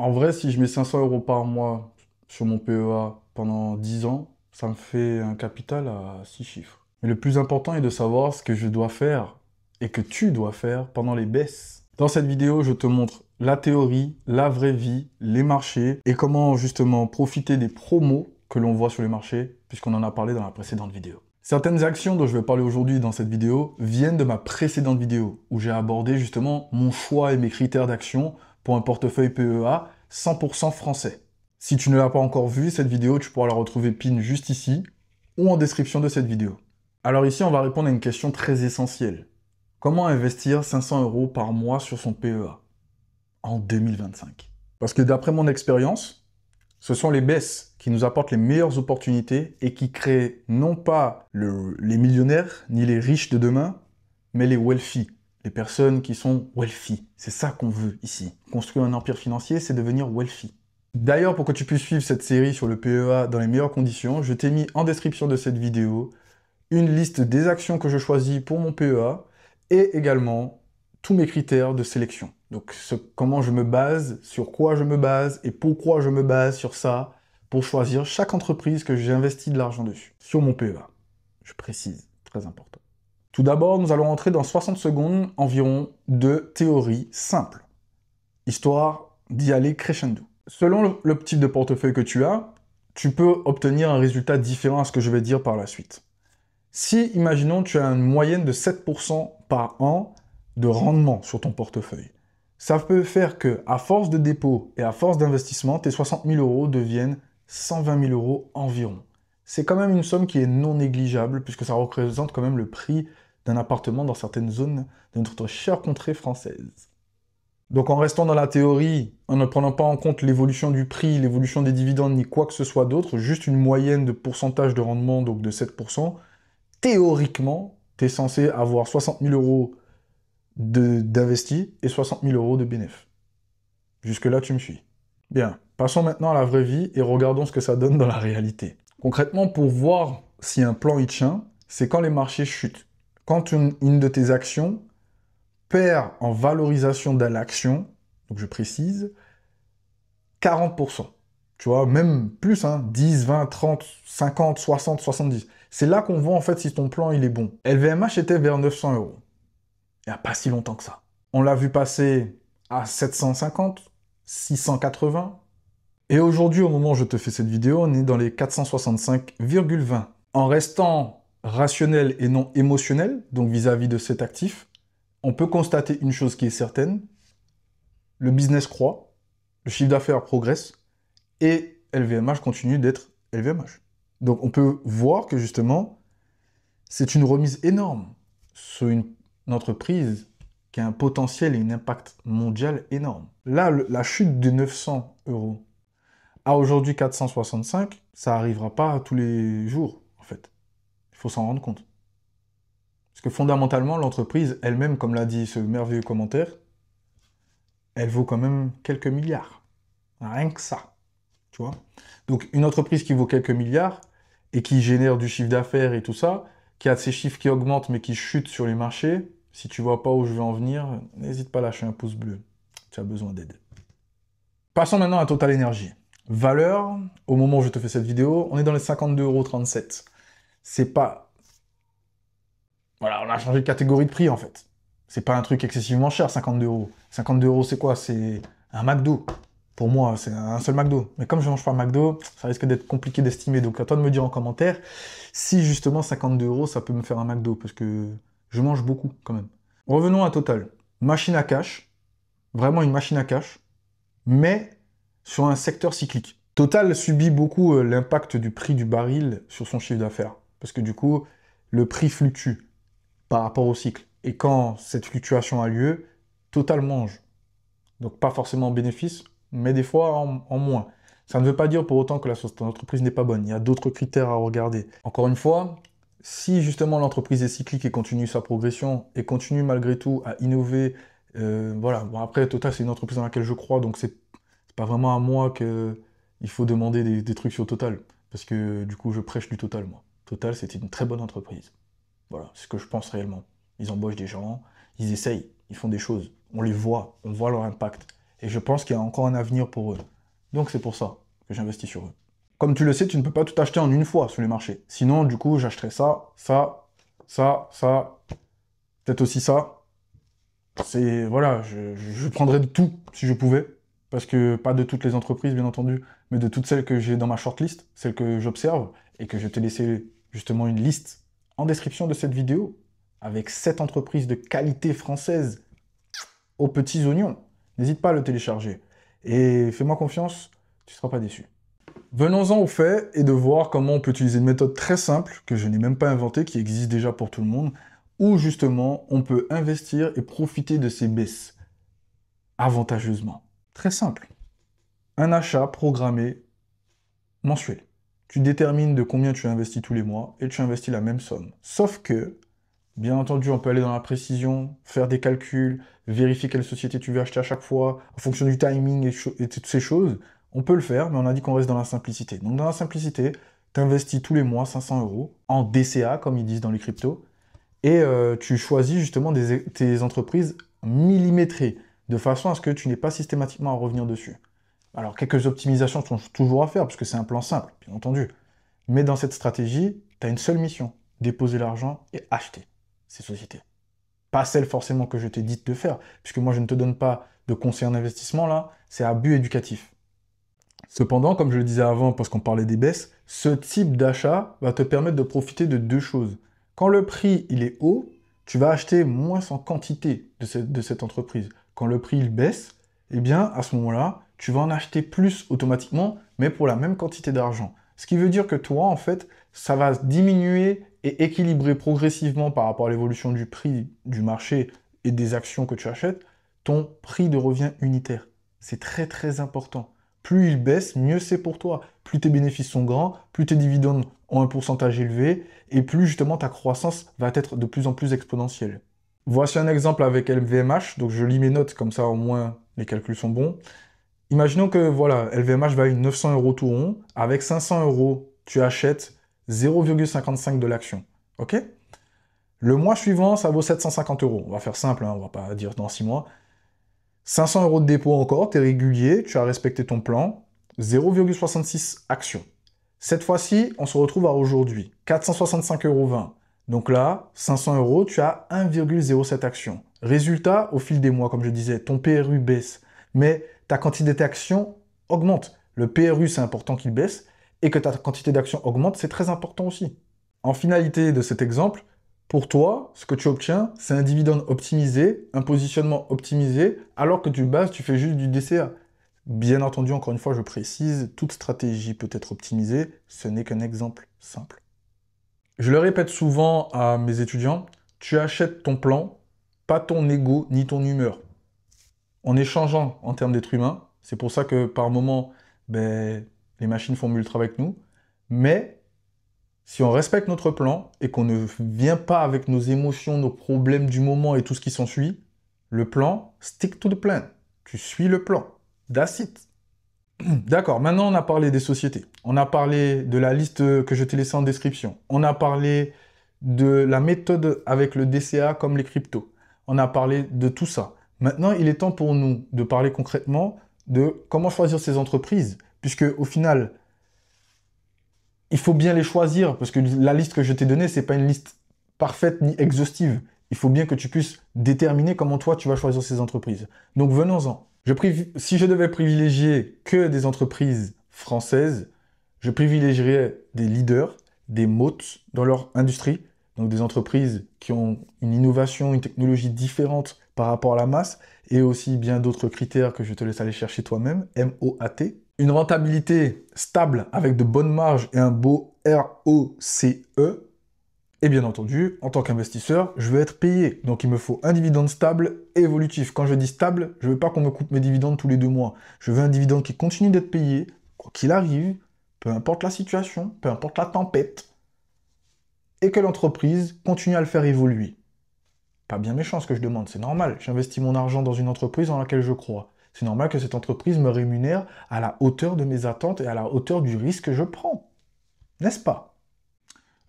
En vrai, si je mets 500 euros par mois sur mon PEA pendant 10 ans, ça me fait un capital à 6 chiffres. Mais le plus important est de savoir ce que je dois faire et que tu dois faire pendant les baisses. Dans cette vidéo, je te montre la théorie, la vraie vie, les marchés et comment justement profiter des promos que l'on voit sur les marchés, puisqu'on en a parlé dans la précédente vidéo. Certaines actions dont je vais parler aujourd'hui dans cette vidéo viennent de ma précédente vidéo, où j'ai abordé justement mon choix et mes critères d'action pour un portefeuille PEA 100% français. Si tu ne l'as pas encore vu, cette vidéo, tu pourras la retrouver pin juste ici, ou en description de cette vidéo. Alors ici, on va répondre à une question très essentielle. Comment investir 500 euros par mois sur son PEA en 2025? Parce que d'après mon expérience, ce sont les baisses qui nous apportent les meilleures opportunités et qui créent non pas les millionnaires ni les riches de demain, mais les wealthy, les personnes qui sont wealthy. C'est ça qu'on veut ici. Construire un empire financier, c'est devenir wealthy. D'ailleurs, pour que tu puisses suivre cette série sur le PEA dans les meilleures conditions, je t'ai mis en description de cette vidéo une liste des actions que je choisis pour mon PEA et également tous mes critères de sélection. Donc comment je me base, sur quoi je me base et pourquoi je me base sur ça pour choisir chaque entreprise que j'ai investi de l'argent dessus, sur mon PEA. Je précise, très important. Tout d'abord, nous allons entrer dans 60 secondes environ de théorie simple, histoire d'y aller crescendo. Selon le type de portefeuille que tu as, tu peux obtenir un résultat différent à ce que je vais dire par la suite. Si, imaginons, tu as une moyenne de 7% par an de rendement sur ton portefeuille, ça peut faire que, à force de dépôt et à force d'investissement, tes 60 000 euros deviennent 120 000 euros environ. C'est quand même une somme qui est non négligeable, puisque ça représente quand même le prix d'un appartement dans certaines zones de notre chère contrée française. Donc en restant dans la théorie, en ne prenant pas en compte l'évolution du prix, l'évolution des dividendes, ni quoi que ce soit d'autre, juste une moyenne de pourcentage de rendement, donc de 7%, théoriquement, tu es censé avoir 60 000 euros d'investis et 60 000 euros de bénéfices. Jusque-là, tu me suis. Bien, passons maintenant à la vraie vie et regardons ce que ça donne dans la réalité. Concrètement, pour voir si un plan y tient, c'est quand les marchés chutent. Quand une de tes actions perd en valorisation de l'action, donc je précise, 40%. Tu vois, même plus, hein, 10, 20, 30, 50, 60, 70. C'est là qu'on voit en fait si ton plan il est bon. LVMH était vers 900 euros. Il n'y a pas si longtemps que ça. On l'a vu passer à 750, 680. Et aujourd'hui, au moment où je te fais cette vidéo, on est dans les 465,20. En restant rationnel et non émotionnel, donc vis-à-vis de cet actif, on peut constater une chose qui est certaine. Le business croît, le chiffre d'affaires progresse, et LVMH continue d'être LVMH. Donc on peut voir que justement, c'est une remise énorme sur une entreprise qui a un potentiel et un impact mondial énorme. Là, la chute de 900 euros à aujourd'hui 465, ça n'arrivera pas tous les jours, en fait. Il faut s'en rendre compte. Parce que fondamentalement, l'entreprise elle-même, comme l'a dit ce merveilleux commentaire, elle vaut quand même quelques milliards. Rien que ça. Tu vois? Donc une entreprise qui vaut quelques milliards et qui génère du chiffre d'affaires et tout ça, qui a ces chiffres qui augmentent mais qui chutent sur les marchés, si tu vois pas où je veux en venir, n'hésite pas à lâcher un pouce bleu. Tu as besoin d'aide. Passons maintenant à Total Energy. Valeur, au moment où je te fais cette vidéo, on est dans les 52,37 €. C'est pas... Voilà, on a changé de catégorie de prix en fait. C'est pas un truc excessivement cher, 52 euros. 52 euros, c'est quoi? C'est un McDo. Pour moi, c'est un seul McDo. Mais comme je ne mange pas McDo, ça risque d'être compliqué d'estimer. Donc à toi de me dire en commentaire si justement 52 euros, ça peut me faire un McDo. Parce que je mange beaucoup quand même. Revenons à Total. Machine à cash. Vraiment une machine à cash. Mais sur un secteur cyclique. Total subit beaucoup l'impact du prix du baril sur son chiffre d'affaires. Parce que du coup, le prix fluctue par rapport au cycle. Et quand cette fluctuation a lieu, Total mange. Donc pas forcément en bénéfice, mais des fois en moins. Ça ne veut pas dire pour autant que l'entreprise n'est pas bonne. Il y a d'autres critères à regarder. Encore une fois, si justement l'entreprise est cyclique et continue sa progression et continue malgré tout à innover, voilà. Bon, après, Total, c'est une entreprise dans laquelle je crois, donc c'est pas vraiment à moi qu'il faut demander des trucs sur Total. Parce que du coup, je prêche du Total, moi. Total, c'est une très bonne entreprise. Voilà, c'est ce que je pense réellement. Ils embauchent des gens, ils essayent, ils font des choses. On les voit, on voit leur impact. Et je pense qu'il y a encore un avenir pour eux. Donc c'est pour ça que j'investis sur eux. Comme tu le sais, tu ne peux pas tout acheter en une fois sur les marchés. Sinon, du coup, j'achèterais ça, peut-être aussi ça. C'est, voilà, je prendrais de tout si je pouvais. Parce que pas de toutes les entreprises, bien entendu, mais de toutes celles que j'ai dans ma shortlist, celles que j'observe, et que je t'ai laissé justement une liste en description de cette vidéo, avec 7 entreprises de qualité française aux petits oignons. N'hésite pas à le télécharger. Et fais-moi confiance, tu ne seras pas déçu. Venons-en au fait et de voir comment on peut utiliser une méthode très simple, que je n'ai même pas inventée, qui existe déjà pour tout le monde, où justement on peut investir et profiter de ces baisses avantageusement. Très simple. Un achat programmé mensuel. Tu détermines de combien tu investis tous les mois et tu investis la même somme. Sauf que, bien entendu, on peut aller dans la précision, faire des calculs, vérifier quelle société tu veux acheter à chaque fois, en fonction du timing et toutes ces choses. On peut le faire, mais on a dit qu'on reste dans la simplicité. Donc dans la simplicité, tu investis tous les mois 500 € en DCA, comme ils disent dans les cryptos, et tu choisis justement tes entreprises millimétrées, de façon à ce que tu n'aies pas systématiquement à revenir dessus. Alors, quelques optimisations sont toujours à faire, parce que c'est un plan simple, bien entendu. Mais dans cette stratégie, tu as une seule mission, déposer l'argent et acheter ces sociétés. Pas celle forcément que je t'ai dit de faire, puisque moi je ne te donne pas de conseils en investissement là, c'est à but éducatif. Cependant, comme je le disais avant, parce qu'on parlait des baisses, ce type d'achat va te permettre de profiter de deux choses. Quand le prix il est haut, tu vas acheter moins en quantité de cette entreprise. Quand le prix il baisse, eh bien à ce moment-là, tu vas en acheter plus automatiquement, mais pour la même quantité d'argent. Ce qui veut dire que toi, en fait, ça va diminuer et équilibrer progressivement par rapport à l'évolution du prix du marché et des actions que tu achètes, ton prix de revient unitaire. C'est très très important. Plus il baisse, mieux c'est pour toi. Plus tes bénéfices sont grands, plus tes dividendes ont un pourcentage élevé, et plus justement ta croissance va être de plus en plus exponentielle. Voici un exemple avec LVMH, donc je lis mes notes, comme ça au moins les calculs sont bons. Imaginons que voilà, LVMH vaille 900 € tout rond, avec 500 €, tu achètes 0,55 de l'action. Ok? Le mois suivant, ça vaut 750 €. On va faire simple, hein, on va pas dire dans 6 mois. 500 € de dépôt encore, tu es régulier, tu as respecté ton plan, 0,66 actions. Cette fois-ci, on se retrouve à aujourd'hui, 465,20 €. Donc là, 500 €, tu as 1,07 actions. Résultat, au fil des mois, comme je disais, ton PRU baisse, mais ta quantité d'actions augmente. Le PRU, c'est important qu'il baisse, et que ta quantité d'actions augmente, c'est très important aussi. En finalité de cet exemple, pour toi, ce que tu obtiens, c'est un dividende optimisé, un positionnement optimisé, alors que tu fais juste du DCA. Bien entendu, encore une fois, je précise, toute stratégie peut être optimisée, ce n'est qu'un exemple simple. Je le répète souvent à mes étudiants, tu achètes ton plan, pas ton ego ni ton humeur. En échangeant en termes d'être humain, c'est pour ça que par moment, les machines font mieux le travail que nous, mais si on respecte notre plan et qu'on ne vient pas avec nos émotions, nos problèmes du moment et tout ce qui s'ensuit, le plan, stick to the plan. Tu suis le plan. That's it. D'accord, maintenant on a parlé des sociétés. On a parlé de la liste que je t'ai laissée en description. On a parlé de la méthode avec le DCA comme les cryptos. On a parlé de tout ça. Maintenant, il est temps pour nous de parler concrètement de comment choisir ces entreprises. Puisque au final, il faut bien les choisir, parce que la liste que je t'ai donnée, c'est pas une liste parfaite ni exhaustive. Il faut bien que tu puisses déterminer comment toi, tu vas choisir ces entreprises. Donc venons-en. Si je devais privilégier que des entreprises françaises, je privilégierais des leaders, des moats dans leur industrie, donc des entreprises qui ont une innovation, une technologie différente par rapport à la masse, et aussi bien d'autres critères que je te laisse aller chercher toi-même, M-O-A-T. Une rentabilité stable avec de bonnes marges et un beau ROCE. Et bien entendu, en tant qu'investisseur, je veux être payé. Donc il me faut un dividende stable et évolutif. Quand je dis stable, je ne veux pas qu'on me coupe mes dividendes tous les 2 mois. Je veux un dividende qui continue d'être payé, quoi qu'il arrive, peu importe la situation, peu importe la tempête, et que l'entreprise continue à le faire évoluer. Pas bien méchant ce que je demande, c'est normal. J'investis mon argent dans une entreprise dans laquelle je crois. C'est normal que cette entreprise me rémunère à la hauteur de mes attentes et à la hauteur du risque que je prends. N'est-ce pas?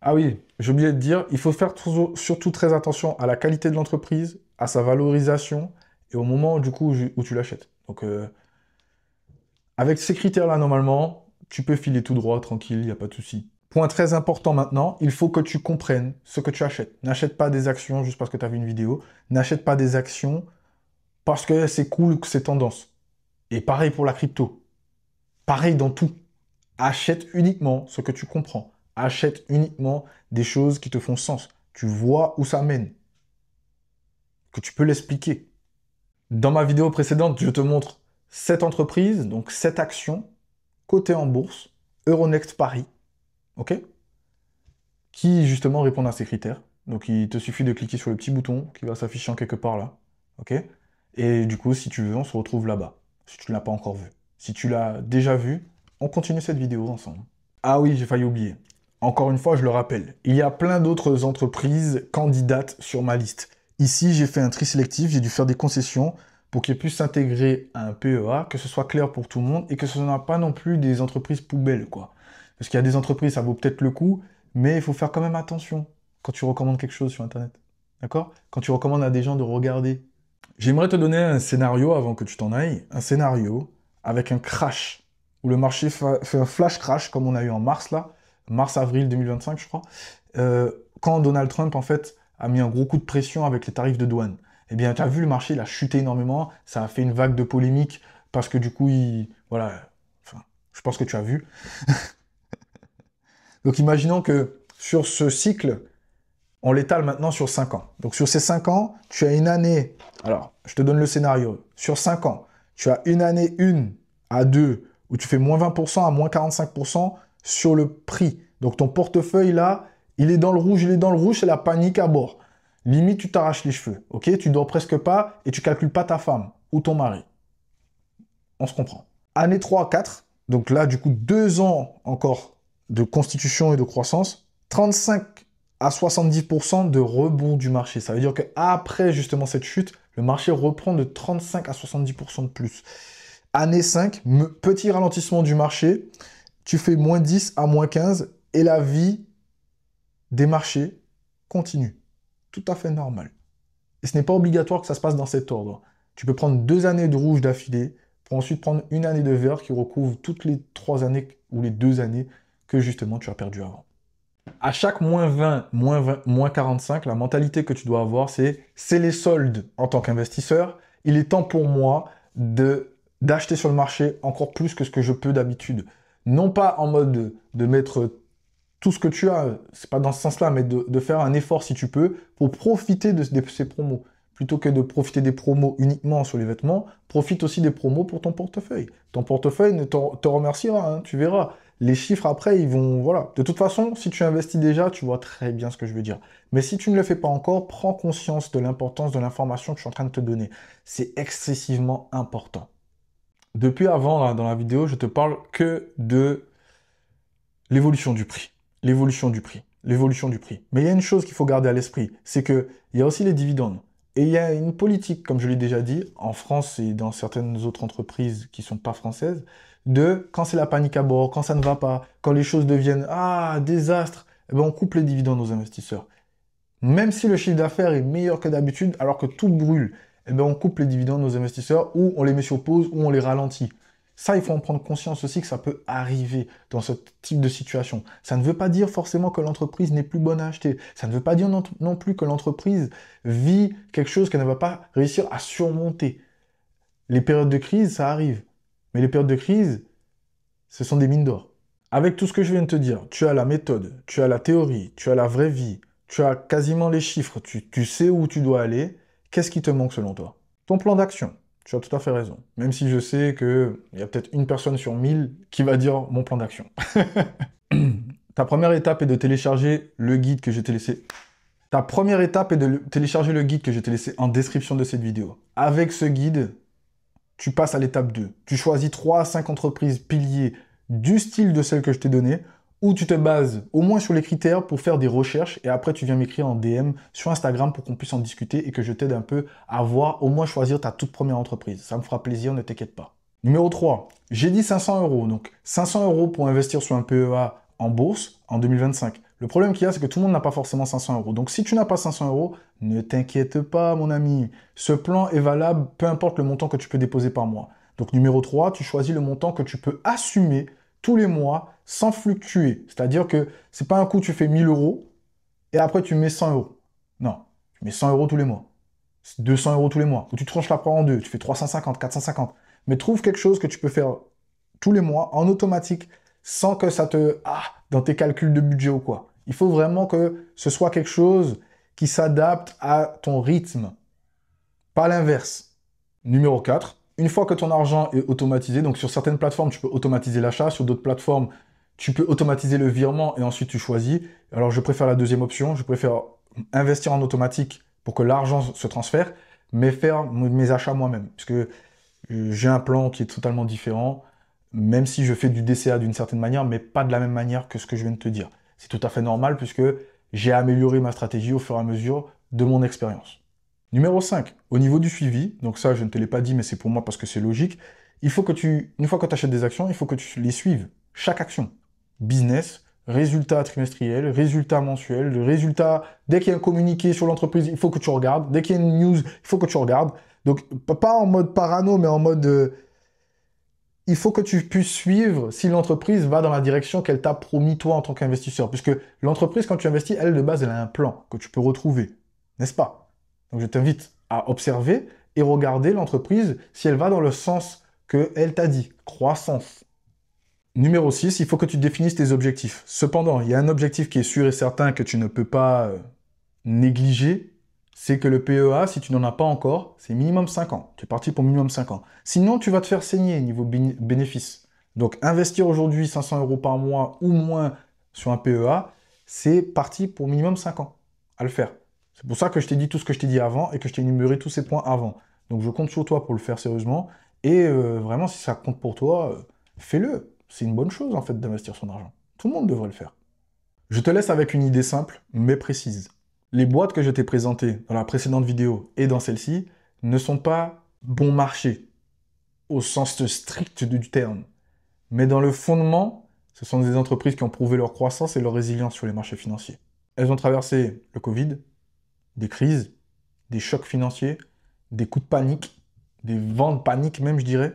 Ah oui, j'ai oublié de dire, il faut faire surtout très attention à la qualité de l'entreprise, à sa valorisation et au moment du coup où tu l'achètes. Donc, avec ces critères-là, normalement, tu peux filer tout droit, tranquille, il n'y a pas de souci. Point très important maintenant, il faut que tu comprennes ce que tu achètes. N'achète pas des actions juste parce que tu as vu une vidéo. N'achète pas des actions parce que c'est cool ou que c'est tendance. Et pareil pour la crypto. Pareil dans tout. Achète uniquement ce que tu comprends. Achète uniquement des choses qui te font sens. Tu vois où ça mène. Que tu peux l'expliquer. Dans ma vidéo précédente, je te montre 7 entreprises, donc 7 actions, cotées en bourse, Euronext Paris, ok, qui justement répondent à ces critères. Donc il te suffit de cliquer sur le petit bouton qui va s'afficher en quelque part là, ok. Et du coup, si tu veux, on se retrouve là-bas, si tu ne l'as pas encore vu. Si tu l'as déjà vu, on continue cette vidéo ensemble. Ah oui, j'ai failli oublier. Encore une fois, je le rappelle, il y a plein d'autres entreprises candidates sur ma liste. Ici, j'ai fait un tri sélectif, j'ai dû faire des concessions pour qu'ils puissent s'intégrer à un PEA, que ce soit clair pour tout le monde et que ce ne soit pas non plus des entreprises poubelles, quoi. Parce qu'il y a des entreprises, ça vaut peut-être le coup, mais il faut faire quand même attention quand tu recommandes quelque chose sur Internet. D'accord? Quand tu recommandes à des gens de regarder. J'aimerais te donner un scénario avant que tu t'en ailles. Un scénario avec un crash, où le marché fait un flash crash, comme on a eu en mars, là, mars-avril 2025, je crois, quand Donald Trump, en fait, a mis un gros coup de pression avec les tarifs de douane. Eh bien, tu as vu, le marché, il a chuté énormément, ça a fait une vague de polémique, parce que du coup, voilà, enfin, je pense que tu as vu. Donc, imaginons que sur ce cycle, on l'étale maintenant sur 5 ans. Donc, sur ces 5 ans, tu as une année, alors, je te donne le scénario, sur 5 ans, tu as une année 1 à 2, où tu fais moins 20% à moins 45% sur le prix. Donc ton portefeuille là, il est dans le rouge, c'est la panique à bord. Limite, tu t'arraches les cheveux, ok? Tu dors presque pas et tu calcules pas ta femme ou ton mari. On se comprend. Année 3 à 4, donc là du coup 2 ans encore de constitution et de croissance, 35 à 70% de rebond du marché. Ça veut dire qu'après justement cette chute, le marché reprend de 35 à 70% de plus. Année 5, petit ralentissement du marché, tu fais moins 10 à moins 15 et la vie des marchés continue. Tout à fait normal. Et ce n'est pas obligatoire que ça se passe dans cet ordre. Tu peux prendre 2 années de rouge d'affilée pour ensuite prendre une année de vert qui recouvre toutes les 3 années ou les 2 années que justement tu as perdu avant. À chaque moins 20, moins 45, la mentalité que tu dois avoir, c'est les soldes en tant qu'investisseur. Il est temps pour moi d'acheter sur le marché encore plus que ce que je peux d'habitude. Non pas en mode de mettre tout ce que tu as, c'est pas dans ce sens-là, mais de faire un effort si tu peux pour profiter de ces promos. Plutôt que de profiter des promos uniquement sur les vêtements, profite aussi des promos pour ton portefeuille. Ton portefeuille te remerciera, hein, tu verras. Les chiffres après, ils vont... Voilà. De toute façon, si tu investis déjà, tu vois très bien ce que je veux dire. Mais si tu ne le fais pas encore, prends conscience de l'importance de l'information que je suis en train de te donner. C'est excessivement important. Depuis avant, là, dans la vidéo, je te parle que de l'évolution du prix. L'évolution du prix. L'évolution du prix. Mais il y a une chose qu'il faut garder à l'esprit, c'est qu'il y a aussi les dividendes. Et il y a une politique, comme je l'ai déjà dit, en France et dans certaines autres entreprises qui ne sont pas françaises, de quand c'est la panique à bord, quand ça ne va pas, quand les choses deviennent désastre, eh ben on coupe les dividendes aux investisseurs. Même si le chiffre d'affaires est meilleur que d'habitude, alors que tout brûle, eh ben on coupe les dividendes aux investisseurs ou on les met sur pause ou on les ralentit. Ça, il faut en prendre conscience aussi que ça peut arriver dans ce type de situation. Ça ne veut pas dire forcément que l'entreprise n'est plus bonne à acheter. Ça ne veut pas dire non plus que l'entreprise vit quelque chose qu'elle ne va pas réussir à surmonter. Les périodes de crise, ça arrive. Mais les périodes de crise, ce sont des mines d'or. Avec tout ce que je viens de te dire, tu as la méthode, tu as la théorie, tu as la vraie vie, tu as quasiment les chiffres, tu sais où tu dois aller. Qu'est-ce qui te manque selon toi? Ton plan d'action. Tu as tout à fait raison. Même si je sais qu'il y a peut-être une personne sur 1000 qui va dire mon plan d'action. Ta première étape est de télécharger le guide que je t'ai laissé. Ta première étape est de télécharger le guide que je t'ai laissé en description de cette vidéo. Avec ce guide, tu passes à l'étape 2. Tu choisis 3 à 5 entreprises piliers du style de celle que je t'ai donnée, où tu te bases au moins sur les critères pour faire des recherches et après tu viens m'écrire en DM sur Instagram pour qu'on puisse en discuter et que je t'aide un peu à voir, au moins choisir ta toute première entreprise. Ça me fera plaisir, ne t'inquiète pas. Numéro 3, j'ai dit 500 €. Donc 500 € pour investir sur un PEA en bourse en 2025. Le problème qu'il y a, c'est que tout le monde n'a pas forcément 500 euros. Donc si tu n'as pas 500 euros, ne t'inquiète pas, mon ami. Ce plan est valable, peu importe le montant que tu peux déposer par mois. Donc numéro 3, tu choisis le montant que tu peux assumer tous les mois sans fluctuer. C'est-à-dire que c'est pas un coup, tu fais 1000 euros et après tu mets 100 euros. Non, tu mets 100 euros tous les mois. 200 euros tous les mois. Ou tu tranches la part en deux, tu fais 350, 450. Mais trouve quelque chose que tu peux faire tous les mois en automatique sans que ça te... dans tes calculs de budget ou quoi. Il faut vraiment que ce soit quelque chose qui s'adapte à ton rythme, pas l'inverse. Numéro 4, une fois que ton argent est automatisé, donc sur certaines plateformes, tu peux automatiser l'achat, sur d'autres plateformes, tu peux automatiser le virement et ensuite tu choisis. Alors je préfère la deuxième option, je préfère investir en automatique pour que l'argent se transfère, mais faire mes achats moi-même. Parce que j'ai un plan qui est totalement différent, même si je fais du DCA d'une certaine manière, mais pas de la même manière que ce que je viens de te dire. C'est tout à fait normal puisque j'ai amélioré ma stratégie au fur et à mesure de mon expérience. Numéro 5, au niveau du suivi, donc ça je ne te l'ai pas dit mais c'est pour moi parce que c'est logique, il faut que une fois que tu achètes des actions, il faut que tu les suives. Chaque action. Business, résultat trimestriel, résultat mensuel, le résultat, dès qu'il y a un communiqué sur l'entreprise, il faut que tu regardes. Dès qu'il y a une news, il faut que tu regardes. Donc pas en mode parano, mais en mode... il faut que tu puisses suivre si l'entreprise va dans la direction qu'elle t'a promis toi en tant qu'investisseur. Puisque l'entreprise, quand tu investis, elle, de base, elle a un plan que tu peux retrouver. N'est-ce pas? Donc je t'invite à observer et regarder l'entreprise si elle va dans le sens qu'elle t'a dit. Croissance. Numéro 6, il faut que tu définisses tes objectifs. Cependant, il y a un objectif qui est sûr et certain que tu ne peux pas négliger, c'est que le PEA, si tu n'en as pas encore, c'est minimum 5 ans. Tu es parti pour minimum 5 ans. Sinon, tu vas te faire saigner niveau bénéfice. Donc, investir aujourd'hui 500 euros par mois ou moins sur un PEA, c'est parti pour minimum 5 ans à le faire. C'est pour ça que je t'ai dit tout ce que je t'ai dit avant et que je t'ai énuméré tous ces points avant. Donc, je compte sur toi pour le faire sérieusement. Et vraiment, si ça compte pour toi, fais-le. C'est une bonne chose, en fait, d'investir son argent. Tout le monde devrait le faire. Je te laisse avec une idée simple, mais précise. Les boîtes que je t'ai présentées dans la précédente vidéo et dans celle-ci ne sont pas bon marché, au sens strict du terme. Mais dans le fondement, ce sont des entreprises qui ont prouvé leur croissance et leur résilience sur les marchés financiers. Elles ont traversé le Covid, des crises, des chocs financiers, des coups de panique, des vents de panique même, je dirais.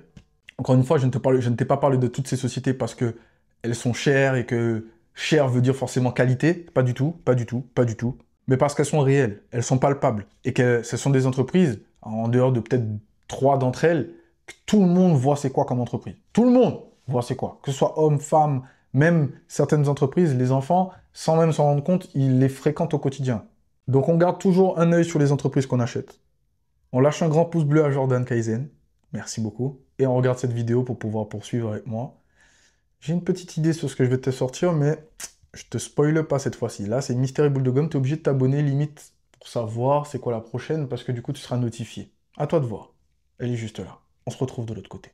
Encore une fois, je ne t'ai pas parlé de toutes ces sociétés parce qu'elles sont chères et que cher veut dire forcément qualité. Pas du tout, pas du tout, pas du tout. Mais parce qu'elles sont réelles, elles sont palpables. Et que ce sont des entreprises, en dehors de peut-être 3 d'entre elles, que tout le monde voit c'est quoi comme entreprise. Tout le monde voit c'est quoi. Que ce soit homme, femme, même certaines entreprises, les enfants, sans même s'en rendre compte, ils les fréquentent au quotidien. Donc on garde toujours un œil sur les entreprises qu'on achète. On lâche un grand pouce bleu à Jordan Kaizen. Merci beaucoup. Et on regarde cette vidéo pour pouvoir poursuivre avec moi. J'ai une petite idée sur ce que je vais te sortir, mais je te spoile pas cette fois-ci. Là, c'est Mystery Boule de Gomme. Tu es obligé de t'abonner limite pour savoir c'est quoi la prochaine, parce que du coup, tu seras notifié. À toi de voir. Elle est juste là. On se retrouve de l'autre côté.